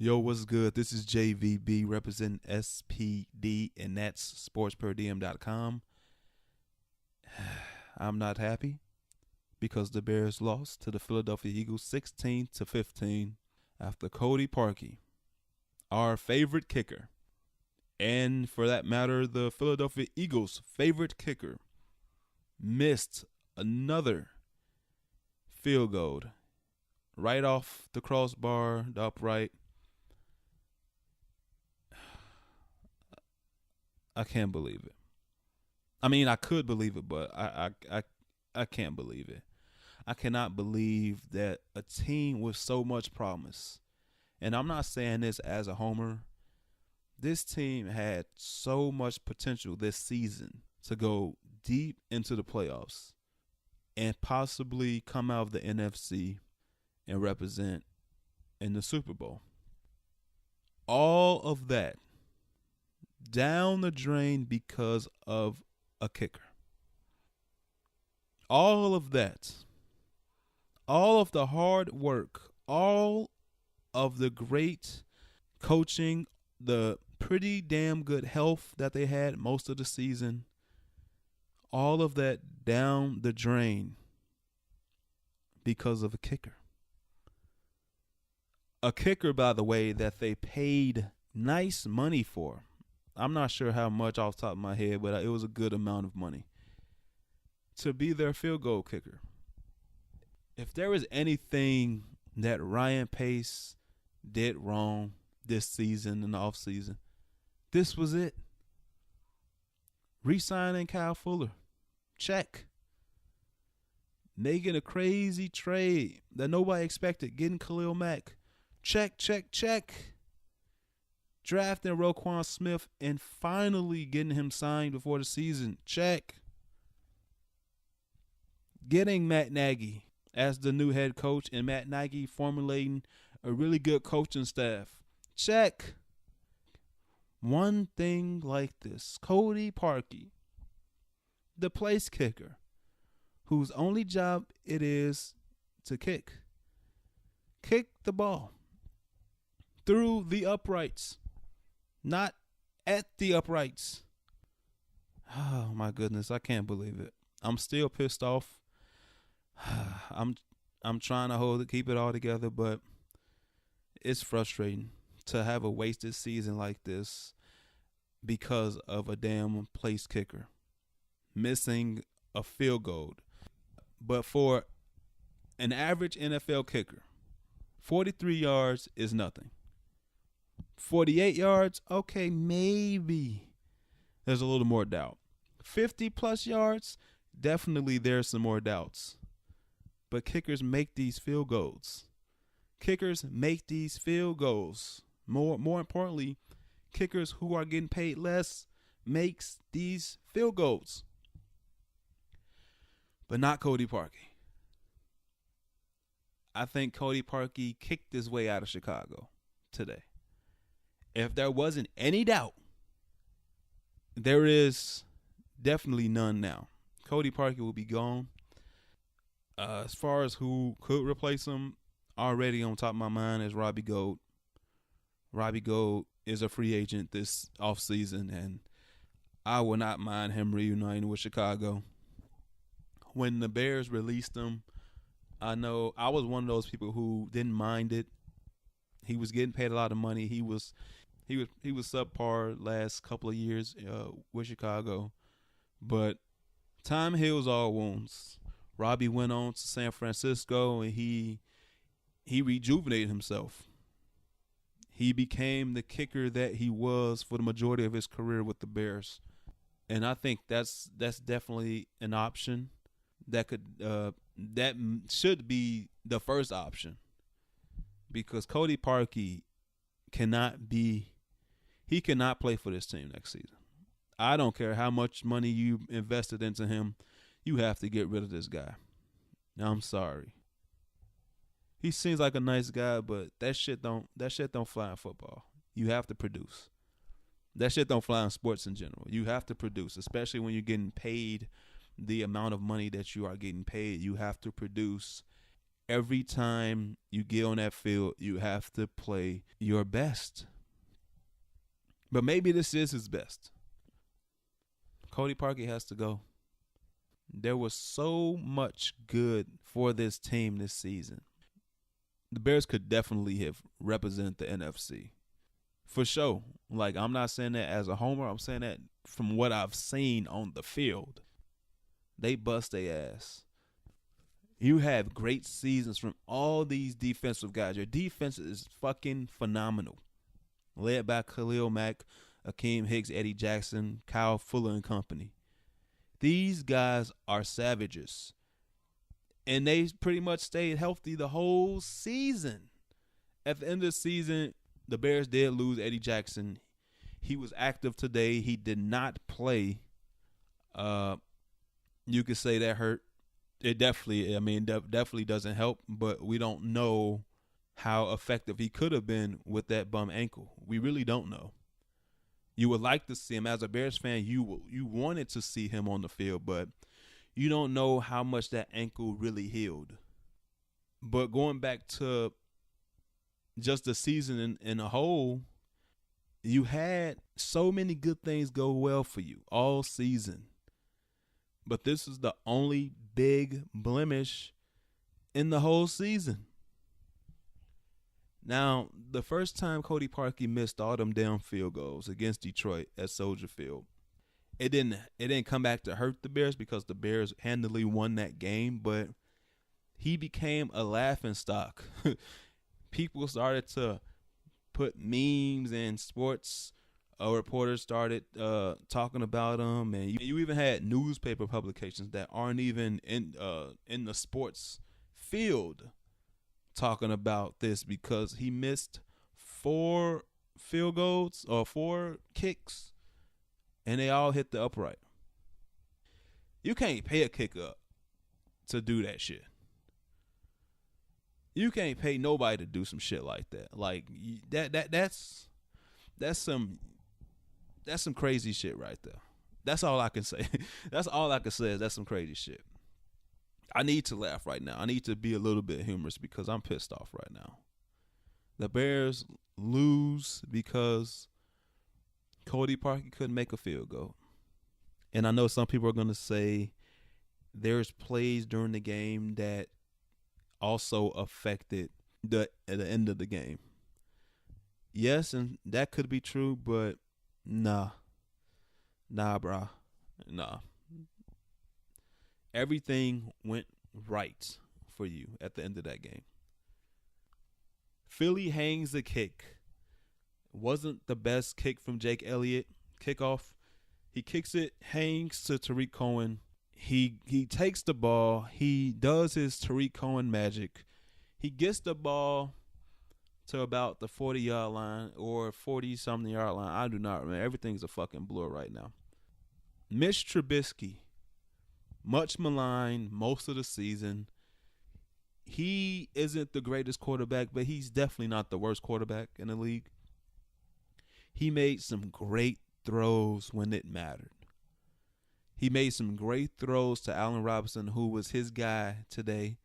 Yo, what's good? This is JVB representing SPD, and that's sportsperdiem.com. I'm not happy because the Bears lost to the Philadelphia Eagles 16-15 after Cody Parkey, our favorite kicker, and for that matter, the Philadelphia Eagles' favorite kicker, missed another field goal right off the crossbar, the upright. I can't believe it. I mean, I could believe it, but I can't believe it. I cannot believe that a team with so much promise, and I'm not saying this as a homer, this team had so much potential this season to go deep into the playoffs and possibly come out of the NFC and represent in the Super Bowl. All of that down the drain because of a kicker. All of that, all of the hard work, all of the great coaching, the pretty damn good health that they had most of the season, all of that down the drain because of a kicker. A kicker, by the way, that they paid nice money for. I'm not sure how much off the top of my head, but it was a good amount of money to be their field goal kicker. If there was anything that Ryan Pace did wrong this season in the offseason, this was it. Re-signing Kyle Fuller. Check. Making a crazy trade that nobody expected. Getting Khalil Mack. Check, check, check. Drafting Roquan Smith and finally getting him signed before the season. Check. Getting Matt Nagy as the new head coach and Matt Nagy formulating a really good coaching staff. Check. One thing like this. Cody Parkey, the place kicker, whose only job it is to kick. Kick the ball through the uprights. Not at the uprights. Oh my goodness, I can't believe it. I'm still pissed off. I'm trying to keep it all together, but it's frustrating to have a wasted season like this because of a damn place kicker missing a field goal. But for an average NFL kicker, 43 yards is nothing. 48 yards, okay, maybe there's a little more doubt. 50-plus yards, definitely there's some more doubts. But kickers make these field goals. Kickers make these field goals. More importantly, kickers who are getting paid less makes these field goals. But not Cody Parkey. I think Cody Parkey kicked his way out of Chicago today. If there wasn't any doubt, there is definitely none now. Cody Parkey will be gone. As far as who could replace him, already on top of my mind is Robbie Gould. Robbie Gould is a free agent this offseason, and I will not mind him reuniting with Chicago. When the Bears released him, I know I was one of those people who didn't mind it. He was getting paid a lot of money. He was subpar last couple of years with Chicago, but time heals all wounds. Robbie went on to San Francisco and he rejuvenated himself. He became the kicker that he was for the majority of his career with the Bears, and I think that's definitely an option that should be the first option, because Cody Parkey cannot play for this team next season. I don't care how much money you invested into him. You have to get rid of this guy. I'm sorry. He seems like a nice guy, but that shit don't fly in football. You have to produce. That shit don't fly in sports in general. You have to produce, especially when you're getting paid the amount of money that you are getting paid. You have to produce every time you get on that field, you have to play your best. But maybe this is his best. Cody Parkey has to go. There was so much good for this team this season. The Bears could definitely have represented the NFC. For sure. Like, I'm not saying that as a homer. I'm saying that from what I've seen on the field. They bust their ass. You have great seasons from all these defensive guys. Your defense is fucking phenomenal. Led by Khalil Mack, Akeem Hicks, Eddie Jackson, Kyle Fuller and company. These guys are savages. And they pretty much stayed healthy the whole season. At the end of the season, the Bears did lose Eddie Jackson. He was active today. He did not play. You could say that hurt. It definitely doesn't help, but we don't know how effective he could have been with that bum ankle. We really don't know. You would like to see him. As a Bears fan, you wanted to see him on the field, but you don't know how much that ankle really healed. But going back to just the season in a whole, you had so many good things go well for you all season. But this is the only big blemish in the whole season. Now, the first time Cody Parkey missed all them damn field goals against Detroit at Soldier Field, it didn't come back to hurt the Bears because the Bears handily won that game, but he became a laughingstock. People started to put memes and sports reporters started talking about him, and you even had newspaper publications that aren't even in the sports field talking about this because he missed 4 field goals or 4 kicks, and they all hit the upright. You can't pay a kicker to do that shit. You can't pay nobody to do some shit like that. Like that's some crazy shit right there. That's all I can say. That's all I can say is that's some crazy shit. I need to laugh right now. I need to be a little bit humorous because I'm pissed off right now. The Bears lose because Cody Parkey couldn't make a field goal. And I know some people are going to say there's plays during the game that also affected the end of the game. Yes, and that could be true, but nah, brah. Nah. Everything went right for you at the end of that game. Philly hangs a kick. Wasn't the best kick from Jake Elliott. Kickoff. He kicks it, hangs to Tariq Cohen. He takes the ball. He does his Tariq Cohen magic. He gets the ball to about the 40-yard line or 40-something yard line. I do not remember. Everything's a fucking blur right now. Mitch Trubisky, much maligned most of the season. He isn't the greatest quarterback, but he's definitely not the worst quarterback in the league. He made some great throws when it mattered. He made some great throws to Allen Robinson, who was his guy today.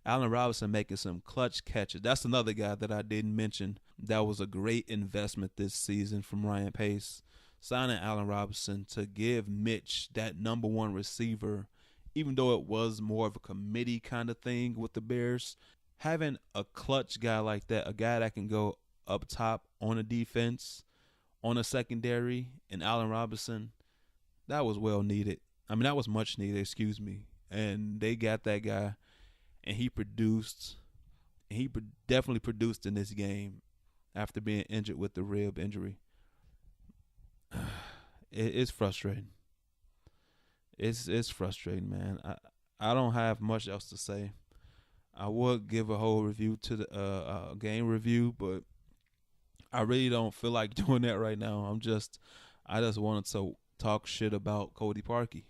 Allen Robinson making some clutch catches. That's another guy that I didn't mention. That was a great investment this season from Ryan Pace. Signing Allen Robinson to give Mitch that number one receiver, even though it was more of a committee kind of thing with the Bears. Having a clutch guy like that, a guy that can go up top on a defense, on a secondary, and Allen Robinson, that was well needed. I mean, that was much needed, excuse me. And they got that guy, and he produced. And he definitely produced in this game after being injured with the rib injury. It's frustrating. It's frustrating, man. I don't have much else to say. I would give a whole review to the game review, but I really don't feel like doing that right now. I just wanted to talk shit about Cody Parkey,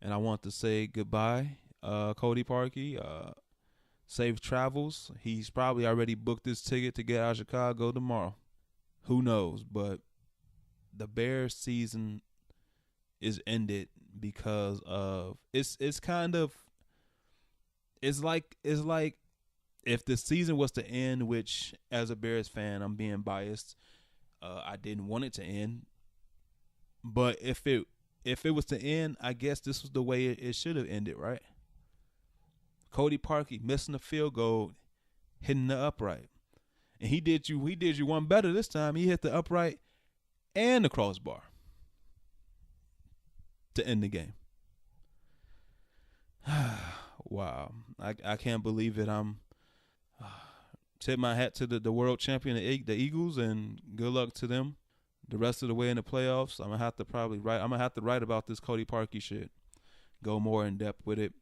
and I want to say goodbye, Cody Parkey. Safe travels. He's probably already booked his ticket to get out of Chicago tomorrow. Who knows? But the Bears season is ended because of it's kind of It's like if the season was to end, which as a Bears fan, I'm being biased. I didn't want it to end, but if it was to end, I guess this was the way it should have ended, right? Cody Parkey missing the field goal, hitting the upright, and he did you one better this time. He hit the upright and the crossbar to end the game. Wow, I can't believe it. I'm tip my hat to the world champion, the Eagles, and good luck to them the rest of the way in the playoffs. I'm gonna have to probably write. I'm gonna have to write about this Cody Parkey shit. Go more in depth with it.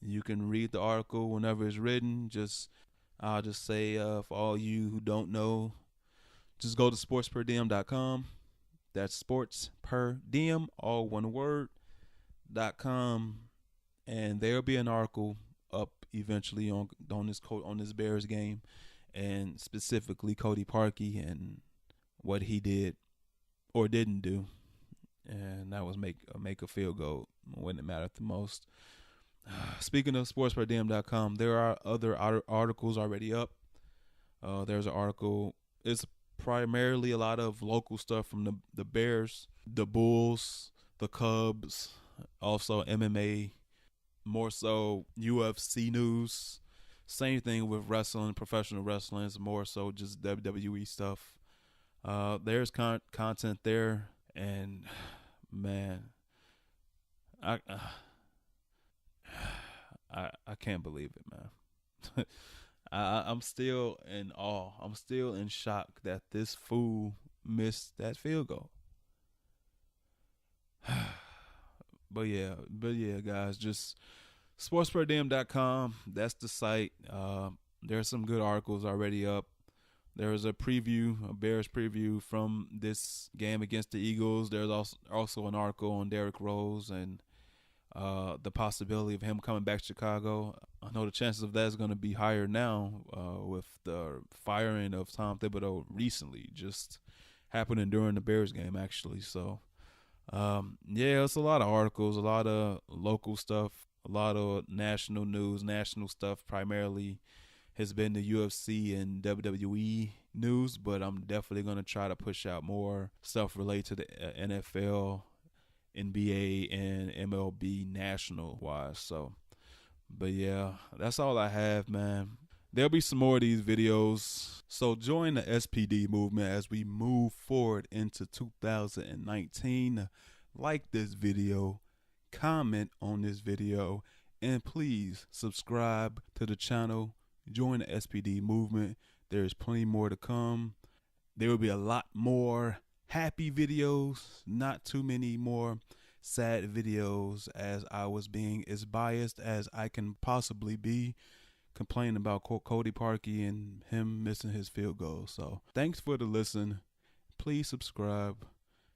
You can read the article whenever it's written. I'll just say for all you who don't know, just go to sportsperdiem.com. That's sports per diem, all one word, .com, and there'll be an article up eventually on this Bears game, and specifically Cody Parkey and what he did or didn't do, and that was make a field goal when it mattered the most. Speaking of sportsperdiem.com, there are other articles already up. There's an article. It's primarily a lot of local stuff from the Bears, the Bulls, the Cubs, also MMA, more so UFC news. Same thing with wrestling, professional wrestling. It's more so just WWE stuff. There's content there, and man, I I can't believe it, man. I'm still in awe. I'm still in shock that this fool missed that field goal. But yeah, guys, just sportsperdiem.com. That's the site. There's some good articles already up. There is a Bears preview from this game against the Eagles. There's also an article on Derrick Rose and the possibility of him coming back to Chicago. I know the chances of that is going to be higher now with the firing of Tom Thibodeau recently, just happening during the Bears game, actually. So, yeah, it's a lot of articles, a lot of local stuff, a lot of national news, national stuff primarily has been the UFC and WWE news, but I'm definitely going to try to push out more stuff related to the NFL, NBA, and MLB national wise. So, but yeah, that's all I have, man. There'll be some more of these videos. So join the SPD movement as we move forward into 2019. Like this video, comment on this video, and please subscribe to the channel. Join the SPD movement. There's plenty more to come. There will be a lot more happy videos, not too many more sad videos, as I was being as biased as I can possibly be, complaining about Cody Parkey and him missing his field goal. So thanks for the listen. Please subscribe.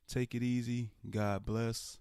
Take it easy. God bless.